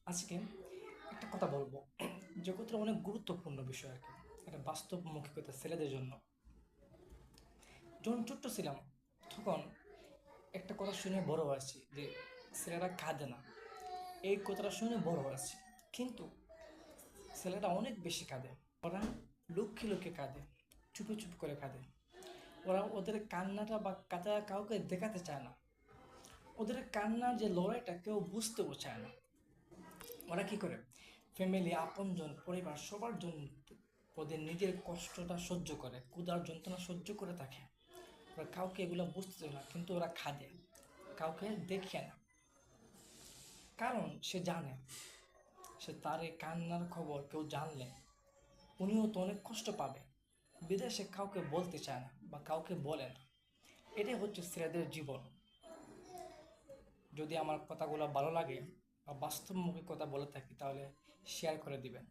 আজকে একটা কথা বলবো, যে কথাটা অনেক গুরুত্বপূর্ণ বিষয় আর কি। একটা বাস্তবমুখিকতা ছেলেদের জন্য। যখন ছোট্ট ছিলাম তখন একটা কথা শুনে বড় হয়েছি যে ছেলেরা কাঁদে না। এই কথাটা শুনে বড় হয়েছি, কিন্তু ছেলেরা অনেক বেশি কাঁদে। ওরা লুকিয়ে লুকিয়ে কাঁদে, চুপি চুপি করে কাঁদে। ওরা ওদের কান্নাটা বা কাঁদা কাউকে দেখাতে চায় না। ওদের কান্নার যে লড়াইটা কেউ বুঝতেও চায় না। ওরা কি করে, ফ্যামিলি, আপনজন, পরিবার সবার জন্য ওদের নিজের কষ্টটা সহ্য করে, ক্ষুধার যন্ত্রণা সহ্য করে থাকে। ওরা কাউকে এগুলো বুঝতে চায় না, কিন্তু ওরা খাদে, কাউকে দেখে না। কারণ সে জানে, সে তার এই কান্নার খবর কেউ জানলে উনিও তো অনেক কষ্ট পাবে। বিদেশে কাউকে বলতে চায় না বা কাউকে বলে না। এটাই হচ্ছে ছেলেদের জীবন। যদি আমার কথাগুলো ভালো লাগে বা বাস্তবমুখী কথা বলে থাকি, তাহলে শেয়ার করে দিবেন।